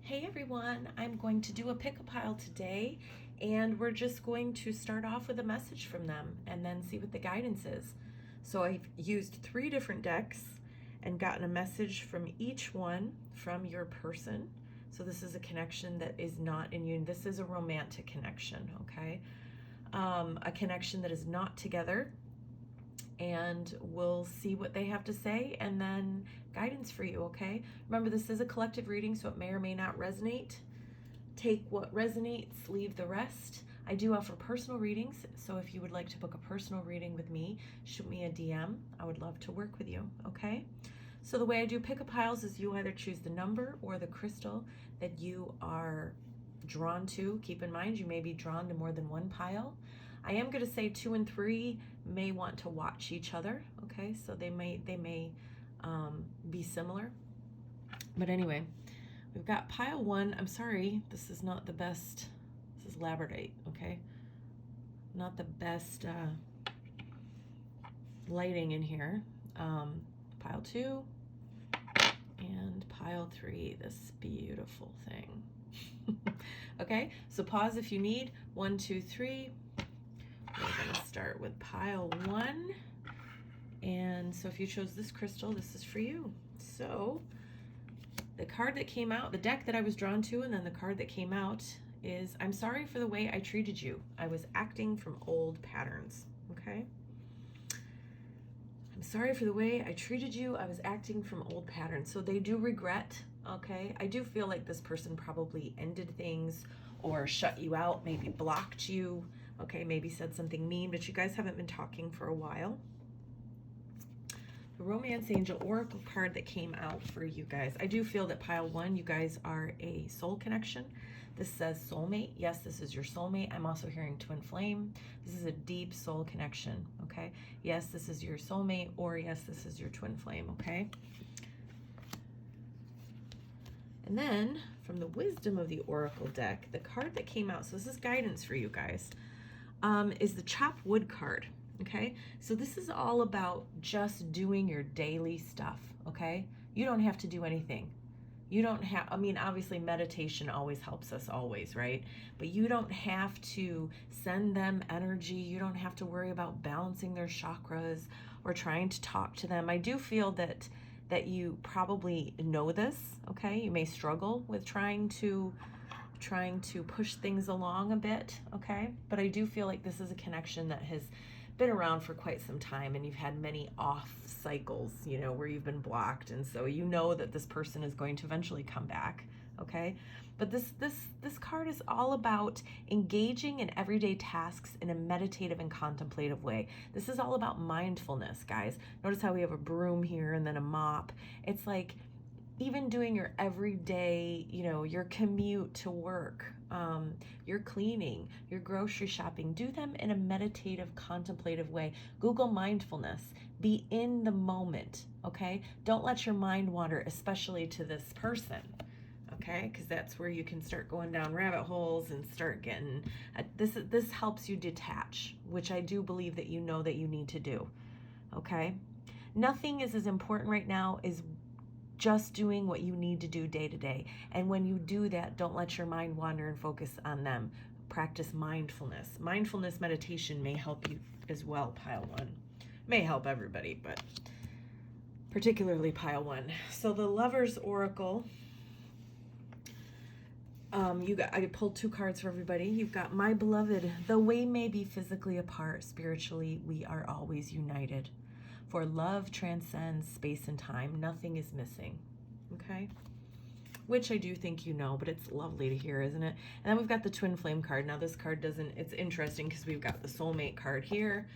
Hey everyone, I'm going to do a pick-a-pile today, and we're just going to start off with a message from them and then see what the guidance is. So I've used 3 different decks and gotten a message from each one from your person. So this is a connection that is not in union. This is a romantic connection, okay? A connection that is not together, and we'll see what they have to say and then guidance for you, okay? Remember, this is a collective reading, so it may or may not resonate. Take what resonates, leave the rest. I do offer personal readings, so if you would like to book a personal reading with me, shoot me a DM. I would love to work with you, okay? So the way I do pick-a-piles is you either choose the number or the crystal that you are drawn to. Keep in mind, you may be drawn to more than one pile. I am going to say 2 and 3 may want to watch each other, okay? So they may be similar. But anyway, we've got pile 1. I'm sorry, this is not the best. This is labradorite, okay? Not the best lighting in here. Pile 2 and pile 3, this beautiful thing. Okay, so pause if you need. 1, 2, 3. We're going to start with pile 1. And so if you chose this crystal, this is for you. So the card that came out, the deck that I was drawn to, and then the card that came out is, I'm sorry for the way I treated you. I was acting from old patterns, okay? I'm sorry for the way I treated you. I was acting from old patterns. So they do regret, okay? I do feel like this person probably ended things or shut you out, maybe blocked you, okay? Maybe said something mean, but you guys haven't been talking for a while. The Romance Angel Oracle card that came out for you guys. I do feel that pile 1, you guys are a soul connection. This says soulmate. Yes, this is your soulmate. I'm also hearing twin flame. This is a deep soul connection, okay? Yes, this is your soulmate, or yes, this is your twin flame, okay? And then from the Wisdom of the Oracle deck, the card that came out, so this is guidance for you guys, is the Chop Wood card. Okay, so this is all about just doing your daily stuff, okay? You don't have to do anything. You don't have, I mean, obviously meditation always helps us always, right? But you don't have to send them energy. You don't have to worry about balancing their chakras or trying to talk to them. I do feel that you probably know this, okay? You may struggle with trying to push things along a bit, okay? But I do feel like this is a connection that has been around for quite some time, and you've had many off cycles, you know, where you've been blocked, and so you know that this person is going to eventually come back, okay? But this card is all about engaging in everyday tasks in a meditative and contemplative way. This is all about mindfulness, guys. Notice how we have a broom here and then a mop. It's like even doing your everyday, you know, your commute to work, your cleaning, your grocery shopping, do them in a meditative, contemplative way. Google mindfulness. Be in the moment, okay? Don't let your mind wander, especially to this person, okay? Because that's where you can start going down rabbit holes and start getting, this helps you detach, which I do believe that you know that you need to do, okay? Nothing is as important right now as just doing what you need to do day to day. And when you do that, don't let your mind wander and focus on them. Practice mindfulness. Mindfulness meditation may help you as well, pile 1. May help everybody, but particularly pile 1. So the Lover's Oracle, I pulled 2 cards for everybody. You've got, my beloved, though we may be physically apart, spiritually we are always united. For love transcends space and time. Nothing is missing, okay? Which I do think you know, but it's lovely to hear, isn't it? And then we've got the Twin Flame card. Now this card doesn't, it's interesting because we've got the Soulmate card here.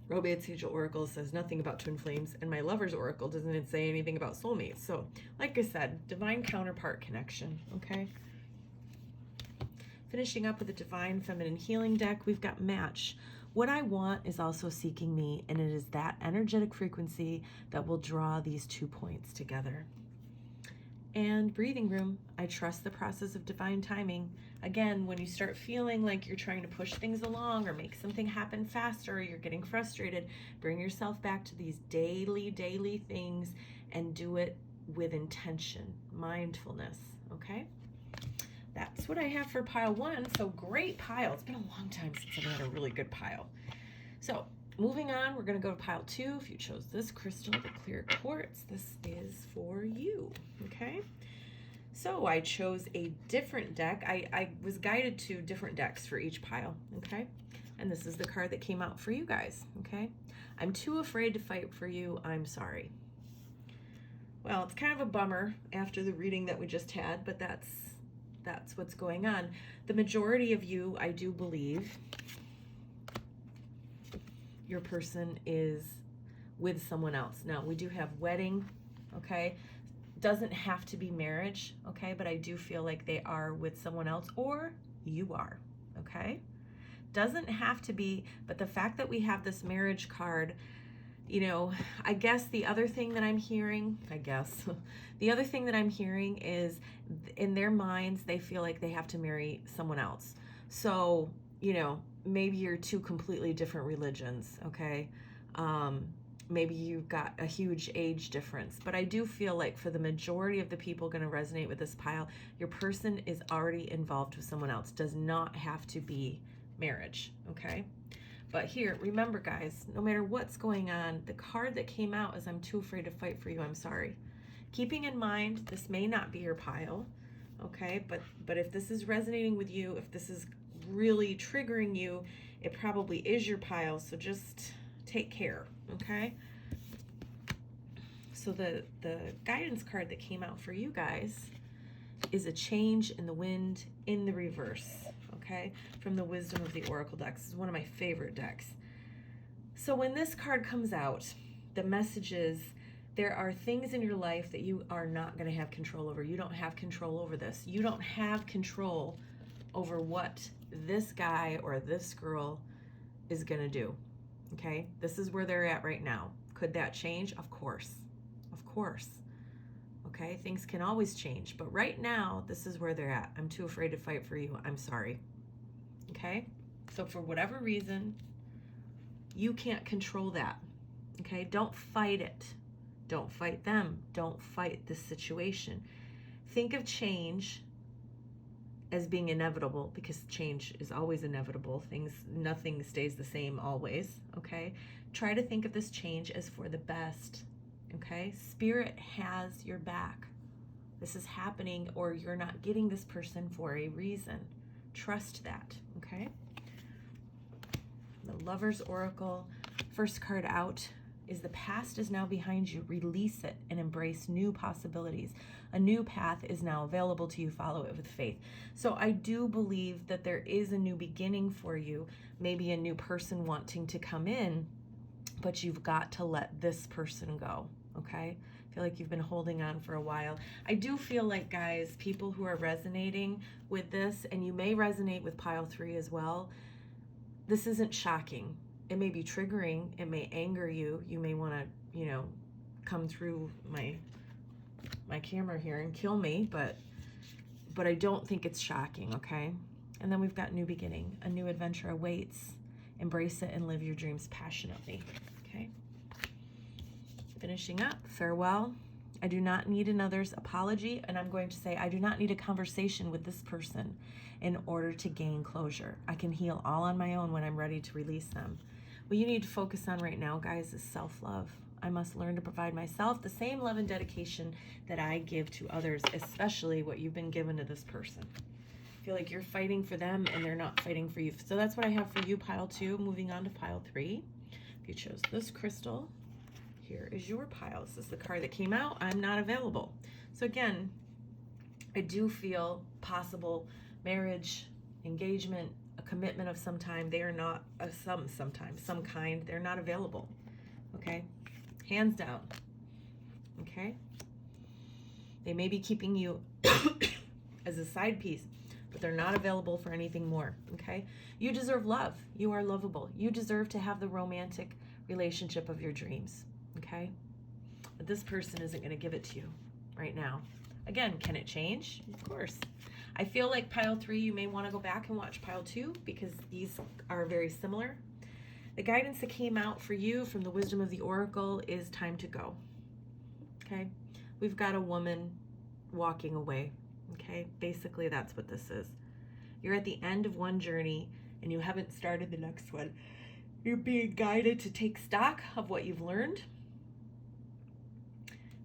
Romance Angel Oracle says nothing about twin flames, and my Lover's Oracle doesn't say anything about soulmates. So, like I said, divine counterpart connection, okay? Finishing up with the Divine Feminine Healing deck, we've got Match. What I want is also seeking me, and it is that energetic frequency that will draw these 2 points together. And Breathing Room, I trust the process of divine timing. Again, when you start feeling like you're trying to push things along or make something happen faster, or you're getting frustrated, bring yourself back to these daily things and do it with intention, mindfulness, okay? that's what I have for pile 1. So great pile. It's been a long time since I've had a really good pile. So moving on, we're going to go to pile 2. If you chose this crystal, the clear quartz, this is for you. Okay. So I chose a different deck. I was guided to different decks for each pile. Okay. And this is the card that came out for you guys. Okay. I'm too afraid to fight for you. I'm sorry. Well, it's kind of a bummer after the reading that we just had, but that's what's going on. The majority of you, I do believe, your person is with someone else. Now, we do have wedding, okay? Doesn't have to be marriage, okay? But I do feel like they are with someone else, or you are, okay? Doesn't have to be, but the fact that we have this marriage card, you know, I guess the other thing that I'm hearing, the other thing that I'm hearing is in their minds, they feel like they have to marry someone else. So, you know, maybe you're two completely different religions, okay? Maybe you've got a huge age difference, but I do feel like for the majority of the people going to resonate with this pile, your person is already involved with someone else. Does not have to be marriage, okay? But here, remember guys, no matter what's going on, the card that came out is I'm too afraid to fight for you, I'm sorry. Keeping in mind, this may not be your pile, okay? But if this is resonating with you, if this is really triggering you, it probably is your pile, so just take care, okay? So the guidance card that came out for you guys is a change in the wind in the reverse, okay? From the Wisdom of the Oracle decks. This is one of my favorite decks. So when this card comes out, the message is there are things in your life that you are not going to have control over. You don't have control over this. You don't have control over what this guy or this girl is going to do, okay? This is where they're at right now. Could that change? Of course. Of course. Okay, things can always change, but right now, this is where they're at. I'm too afraid to fight for you. I'm sorry. Okay, so for whatever reason, you can't control that. Okay, don't fight it. Don't fight them. Don't fight this situation. Think of change as being inevitable, because change is always inevitable. Nothing stays the same always. Okay, try to think of this change as for the best. Okay, Spirit has your back. This is happening, or you're not getting this person for a reason. Trust that, okay? The Lover's Oracle, first card out is the past is now behind you. Release it and embrace new possibilities. A new path is now available to you. Follow it with faith. So I do believe that there is a new beginning for you, maybe a new person wanting to come in, but you've got to let this person go. Okay, I feel like you've been holding on for a while. I do feel like, guys, people who are resonating with this, and you may resonate with pile 3 as well, this isn't shocking. It may be triggering. It may anger you. You may want to, you know, come through my camera here and kill me, but I don't think it's shocking, okay? And then we've got new beginning. A new adventure awaits. Embrace it and live your dreams passionately, okay? Finishing up, farewell. I do not need another's apology, and I'm going to say I do not need a conversation with this person in order to gain closure. I can heal all on my own when I'm ready to release them. What you need to focus on right now, guys, is self-love. I must learn to provide myself the same love and dedication that I give to others, especially what you've been given to this person. I feel like you're fighting for them and they're not fighting for you. So that's what I have for you, pile 2. Moving on to pile 3. If you chose this crystal, here is your pile. This is the card that came out. I'm not available. So again, I do feel possible marriage, engagement, a commitment of some time. They are not some kind. They're not available. Okay, hands down. Okay, they may be keeping you as a side piece, but they're not available for anything more. Okay, you deserve love. You are lovable. You deserve to have the romantic relationship of your dreams. Okay, but this person isn't going to give it to you right now. Again, can it change? Of course. I feel like pile 3, you may want to go back and watch pile 2 because these are very similar. The guidance that came out for you from the Wisdom of the Oracle is time to go. Okay, we've got a woman walking away. Okay, basically that's what this is. You're at the end of one journey and you haven't started the next one. You're being guided to take stock of what you've learned,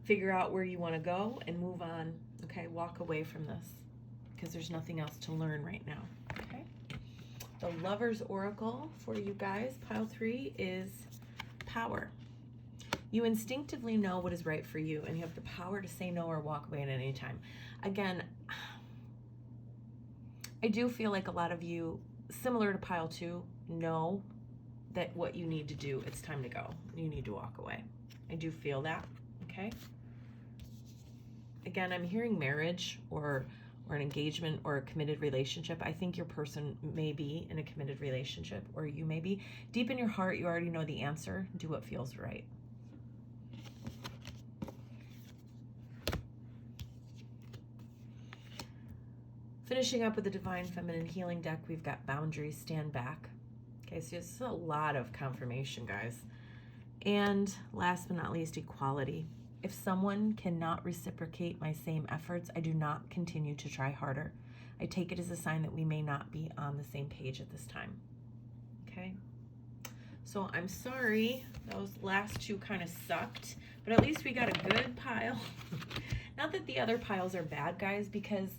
figure out where you want to go, and move on. Okay, walk away from this because there's nothing else to learn right now. Okay, the Lover's Oracle for you guys, pile 3, is power. You instinctively know what is right for you, and you have the power to say no or walk away at any time. Again, I do feel like a lot of you, similar to pile 2, know that what you need to do, it's time to go. You need to walk away. I do feel that, okay? Again, I'm hearing marriage or an engagement or a committed relationship. I think your person may be in a committed relationship, or you may be. Deep in your heart, you already know the answer. Do what feels right. Finishing up with the Divine Feminine Healing deck, we've got Boundaries, Stand Back. Okay, so this is a lot of confirmation, guys. And last but not least, Equality. If someone cannot reciprocate my same efforts, I do not continue to try harder. I take it as a sign that we may not be on the same page at this time. Okay? So I'm sorry, those last 2 kind of sucked, but at least we got a good pile. Not that the other piles are bad, guys, because,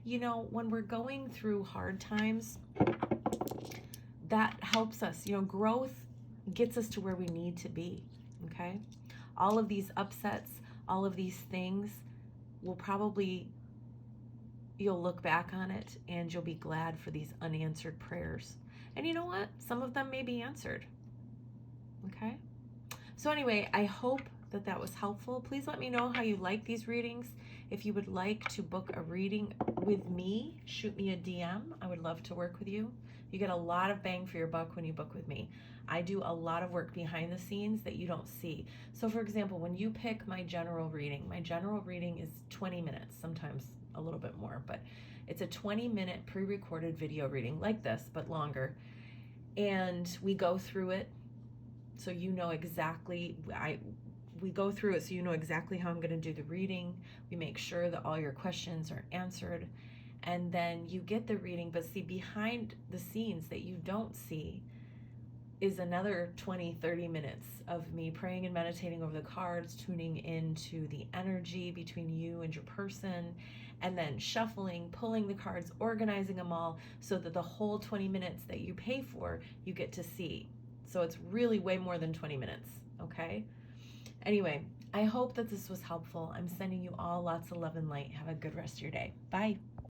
you know, when we're going through hard times, that helps us. You know, growth gets us to where we need to be, okay? All of these upsets, all of these things will probably, you'll look back on it and you'll be glad for these unanswered prayers. And you know what? Some of them may be answered, okay? So anyway, I hope that that was helpful. Please let me know how you like these readings. If you would like to book a reading with me, shoot me a DM. I would love to work with you. You get a lot of bang for your buck when you book with me. I do a lot of work behind the scenes that you don't see. So for example, when you pick my general reading is 20 minutes, sometimes a little bit more, but it's a 20-minute pre-recorded video reading like this, but longer. And we go through it so you know exactly, we go through it so you know exactly how I'm going to do the reading. We make sure that all your questions are answered. And then you get the reading, but see, behind the scenes that you don't see is another 20-30 minutes of me praying and meditating over the cards, tuning into the energy between you and your person, and then shuffling, pulling the cards, organizing them all so that the whole 20 minutes that you pay for, you get to see. So it's really way more than 20 minutes, okay? Anyway, I hope that this was helpful. I'm sending you all lots of love and light. Have a good rest of your day. Bye.